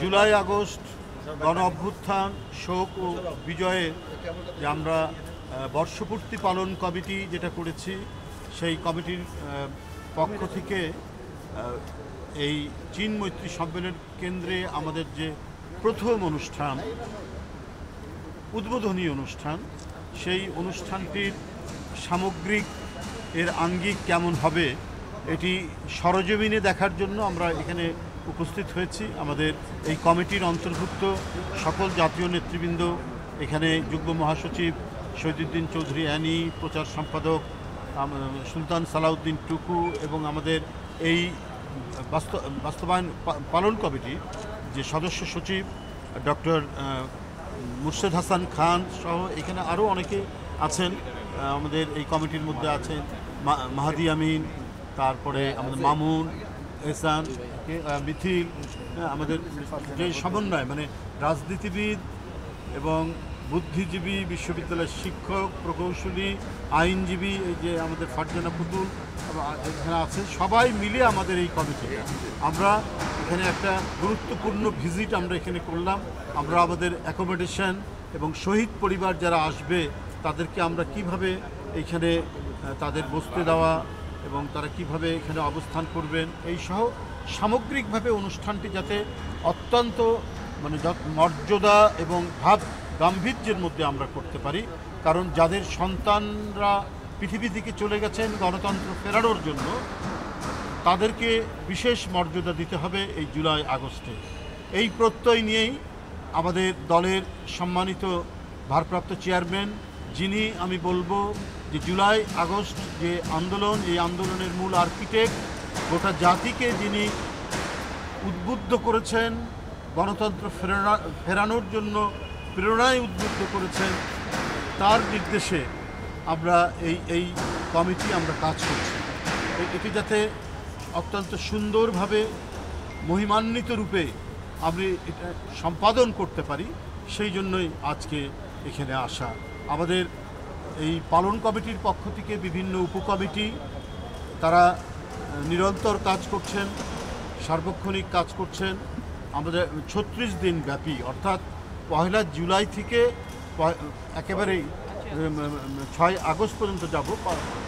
July August গণ অভ্যুত্থান শোক ও বিজয়ের যে আমরা বর্ষপূর্তি পালন কমিটি যেটা করেছি, সেই কমিটির পক্ষ থেকে এই চীন মৈত্রী সম্মেলন কেন্দ্রে আমাদের যে প্রথম অনুষ্ঠান, উদ্বোধনী অনুষ্ঠান, সেই অনুষ্ঠানটির সামগ্রিক এর আঙ্গিক কেমন হবে এটি সরজমিনে দেখার জন্য আমরা এখানে উপস্থিত হয়েছি। আমাদের এই কমিটির অন্তর্ভুক্ত সকল জাতীয় নেতৃবৃন্দ, এখানে যুগ্ম মহাসচিব শহীদুদ্দিন চৌধুরী অ্যানি, প্রচার সম্পাদক সুলতান সালাউদ্দিন টুকু এবং আমাদের এই বাস্তবায়ন পালন কমিটির যে সদস্য সচিব ডক্টর মুর্শেদ হাসান খান সহ এখানে আরও অনেকে আছেন। আমাদের এই কমিটির মধ্যে আছেন মাহাদি আমিন, তারপরে আমাদের মামুন, এহসান, মিথিল, আমাদের যে সমন্বয় মানে রাজনীতিবিদ এবং বুদ্ধিজীবী, বিশ্ববিদ্যালয়ের শিক্ষক, প্রকৌশলী, আইনজীবী, এই যে আমাদের ফারজানা পুতুল এখানে আছে, সবাই মিলে আমাদের এই কমিটি। আমরা এখানে একটা গুরুত্বপূর্ণ ভিজিট আমরা এখানে করলাম। আমরা আমাদের অ্যাকোমোডেশন এবং শহীদ পরিবার যারা আসবে তাদেরকে আমরা কিভাবে এইখানে তাদের বসতে দেওয়া এবং তারা কিভাবে এখানে অবস্থান করবেন এই সহ সামগ্রিকভাবে অনুষ্ঠানটি যাতে অত্যন্ত মানে মর্যাদা এবং ভাব গাম্ভীর্যের মধ্যে আমরা করতে পারি। কারণ যাদের সন্তানরা পৃথিবী থেকে চলে গেছেন গণতন্ত্র ফেরানোর জন্য, তাদেরকে বিশেষ মর্যাদা দিতে হবে এই জুলাই আগস্টে। এই প্রত্যয় নিয়েই আমাদের দলের সম্মানিত ভারপ্রাপ্ত চেয়ারম্যান, যিনি আমি বলবো যে জুলাই আগস্ট যে আন্দোলন, এই আন্দোলনের মূল আর্কিটেক্ট, গোটা জাতিকে যিনি উদ্বুদ্ধ করেছেন, গণতন্ত্র ফেরানোর জন্য প্রেরণায় উদ্বুদ্ধ করেছেন, তার নির্দেশে আমরা এই কমিটি আমরা কাজ করছি। এটি যাতে অত্যন্ত সুন্দরভাবে মহিমান্বিত রূপে আমি এটা সম্পাদন করতে পারি, সেই জন্যই আজকে এখানে আসা। আমাদের এই পালন কমিটির পক্ষ থেকে বিভিন্ন উপকমিটি তারা নিরন্তর কাজ করছেন, সার্বক্ষণিক কাজ করছেন। আমাদের 36 দিন ব্যাপী, অর্থাৎ 1 জুলাই থেকে একেবারেই 6 আগস্ট পর্যন্ত যাব,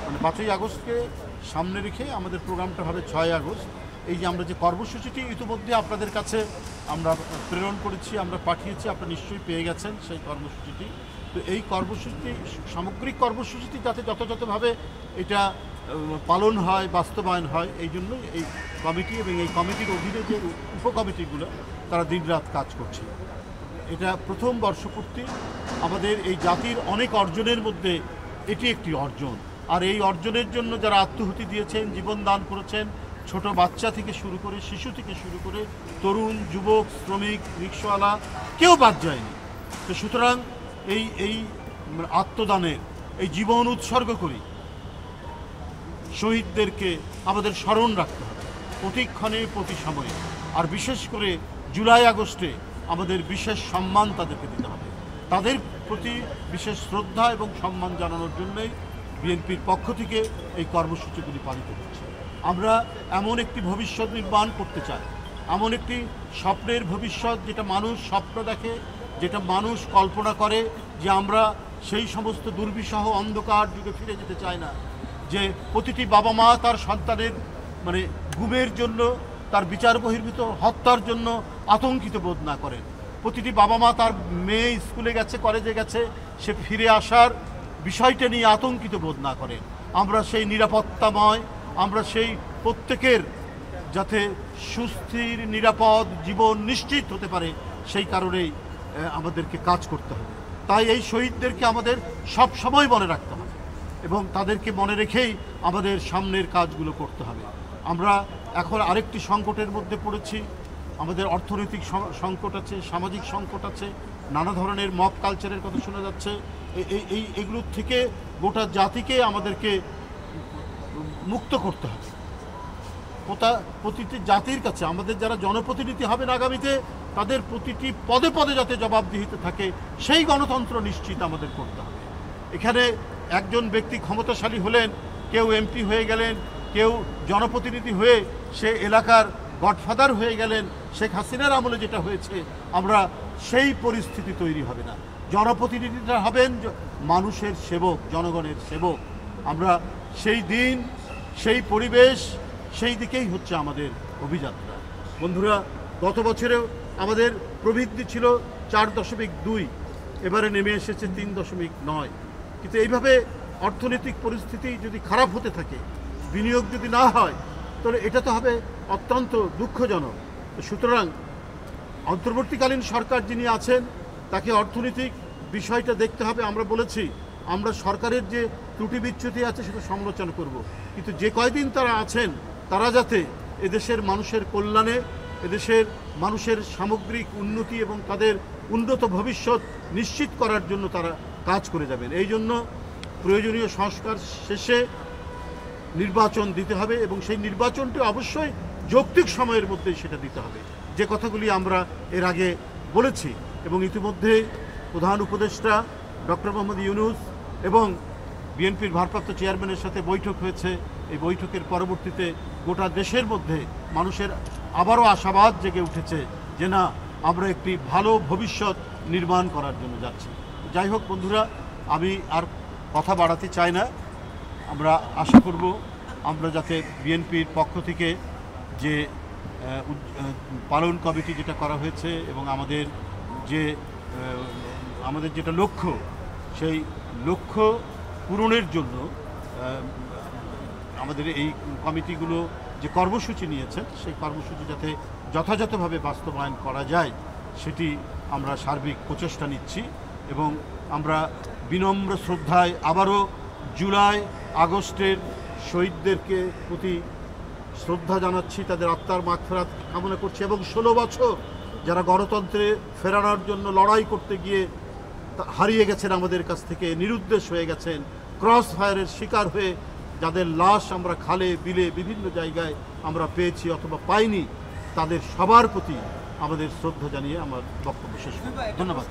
মানে 5ই আগস্টকে সামনে রেখে আমাদের প্রোগ্রামটা হবে 6 আগস্ট। এই যে আমরা যে কর্মসূচিটি ইতিমধ্যে আপনাদের কাছে আমরা প্রেরণ করেছি, আমরা পাঠিয়েছি, আপনারা নিশ্চয়ই পেয়ে গেছেন সেই কর্মসূচিটি। তো এই কর্মসূচিটি, সামগ্রিক কর্মসূচিটি যাতে যথাযথভাবে এটা পালন হয়, বাস্তবায়ন হয়, এই জন্যই এই কমিটি এবং এই কমিটির অধীনে যে উপকমিটিগুলো তারা দিনরাত কাজ করছে। এটা প্রথম বর্ষপূর্তি। আমাদের এই জাতির অনেক অর্জনের মধ্যে এটি একটি অর্জন। আর এই অর্জনের জন্য যারা আত্মহুতি দিয়েছেন, জীবন দান করেছেন, ছোট বাচ্চা থেকে শুরু করে, শিশু থেকে শুরু করে, তরুণ, যুবক, শ্রমিক, রিক্সাওয়ালা, কেউ বাদ যায়নি। তো সুতরাং এই আত্মদানের, এই জীবন উৎসর্গ করি শহীদদেরকে আমাদের স্মরণ রাখতে হবে প্রতিক্ষণে, প্রতি সময়ে। আর বিশেষ করে জুলাই আগস্টে আমাদের বিশেষ সম্মান তাদেরকে দিতে হবে। তাদের প্রতি বিশেষ শ্রদ্ধা এবং সম্মান জানানোর জন্যই বিএনপির পক্ষ থেকে এই কর্মসূচিগুলি পালিত হচ্ছে। আমরা এমন একটি ভবিষ্যৎ নির্মাণ করতে চাই, এমন একটি স্বপ্নের ভবিষ্যৎ যেটা মানুষ স্বপ্ন দেখে, যেটা মানুষ কল্পনা করে, যে আমরা সেই সমস্ত দুর্বিষহ অন্ধকার যুগে ফিরে যেতে চাই না, যে প্রতিটি বাবা মা তার সন্তানের মানে গুমের জন্য, তার বিচার বহির্ভূত হত্যার জন্য আতঙ্কিত বোধ না করেন। প্রতিটি বাবা মা তার মেয়ে স্কুলে গেছে, কলেজে গেছে, সে ফিরে আসার বিষয়টা নিয়ে আতঙ্কিত বোধ না করেন। আমরা সেই নিরাপত্তাময়, আমরা সেই প্রত্যেকের যাতে সুস্থির নিরাপদ জীবন নিশ্চিত হতে পারে, সেই কারণেই আমাদেরকে কাজ করতে হবে। তাই এই শহীদদেরকে আমাদের সব সময় মনে রাখতে হবে এবং তাদেরকে মনে রেখেই আমাদের সামনের কাজগুলো করতে হবে। আমরা এখন আরেকটি সংকটের মধ্যে পড়েছি। আমাদের অর্থনৈতিক সংকট আছে, সামাজিক সংকট আছে, নানা ধরনের মব কালচারের কথা শোনা যাচ্ছে। এগুলোর থেকে গোটা জাতিকে আমাদেরকে মুক্ত করতে হবে। প্রতিটি জাতির কাছে আমাদের যারা জনপ্রতিনিধি হবেন আগামীতে, তাদের প্রতিটি পদে পদে যাতে জবাবদিহিতে থাকে, সেই গণতন্ত্র নিশ্চিত আমাদের করতে হবে। এখানে একজন ব্যক্তি ক্ষমতাশালী হলেন, কেউ এমপি হয়ে গেলেন, কেউ জনপ্রতিনিধি হয়ে সে এলাকার গডফাদার হয়ে গেলেন, শেখ হাসিনার আমলে যেটা হয়েছে আমরা সেই পরিস্থিতি তৈরি হবে না। জনপ্রতিনিধিরা হবেন মানুষের সেবক, জনগণের সেবক। আমরা সেই দিন, সেই পরিবেশ, সেই দিকেই হচ্ছে আমাদের অভিযাত্রা। বন্ধুরা, গত বছরেও আমাদের প্রবৃদ্ধি ছিল 4.2, এবারে নেমে এসেছে 3.9। কিন্তু এইভাবে অর্থনৈতিক পরিস্থিতি যদি খারাপ হতে থাকে, বিনিয়োগ যদি না হয়, তাহলে এটা তো হবে অত্যন্ত দুঃখজনক। সুতরাং অন্তর্বর্তীকালীন সরকার যিনি আছেন তাকে অর্থনৈতিক বিষয়টা দেখতে হবে। আমরা বলেছি আমরা সরকারের যে ত্রুটি বিচ্যুতি আছে সেটা সমালোচনা করব, কিন্তু যে কয়দিন তারা আছেন তারা যাতে এদেশের মানুষের কল্যাণে, এদেশের মানুষের সামগ্রিক উন্নতি এবং তাদের উন্নত ভবিষ্যৎ নিশ্চিত করার জন্য তারা কাজ করে যাবেন। এই জন্য প্রয়োজনীয় সংস্কার শেষে নির্বাচন দিতে হবে এবং সেই নির্বাচনটি অবশ্যই যৌক্তিক সময়ের মধ্যেই সেটা দিতে হবে, যে কথাগুলি আমরা এর আগে বলেছি। এবং ইতিমধ্যে প্রধান উপদেষ্টা ডক্টর মোহাম্মদ ইউনূস এবং বিএনপির ভারপ্রাপ্ত চেয়ারম্যানের সাথে বৈঠক হয়েছে। এই বৈঠকের পরবর্তীতে গোটা দেশের মধ্যে মানুষের আবারও আশাবাদ জেগে উঠেছে যে না, আমরা একটি ভালো ভবিষ্যৎ নির্মাণ করার জন্য যাচ্ছি। যাই হোক বন্ধুরা, আমি আর কথা বাড়াতে চাই না। আমরা আশা করব আমরা যাতে বিএনপির পক্ষ থেকে যে পালন কমিটি যেটা করা হয়েছে এবং আমাদের যেটা লক্ষ্য, সেই লক্ষ্য পূরণের জন্য আমাদের এই কমিটিগুলো যে কর্মসূচি নিয়েছে সেই কর্মসূচি যাতে যথাযথভাবে বাস্তবায়ন করা যায় সেটি আমরা সার্বিক প্রচেষ্টা নিচ্ছি। এবং আমরা বিনম্র শ্রদ্ধায় আবারও জুলাই আগস্টের শহীদদেরকে প্রতি শ্রদ্ধা জানাচ্ছি, তাদের আত্মার মাগফিরাত কামনা করছি। এবং 16 বছর যারা গণতন্ত্রে ফেরানোর জন্য লড়াই করতে গিয়ে হারিয়ে গেছেন, আমাদের কাছ থেকে নিরুদ্দেশ হয়ে গেছেন, ক্রস ফায়ারের শিকার হয়ে যাদের লাশ আমরা খালে বিলে বিভিন্ন জায়গায় আমরা পেয়েছি অথবা পাইনি, তাদের সবার প্রতি আমাদের শ্রদ্ধা জানিয়ে আমার বক্তব্য শেষ করব। ধন্যবাদ।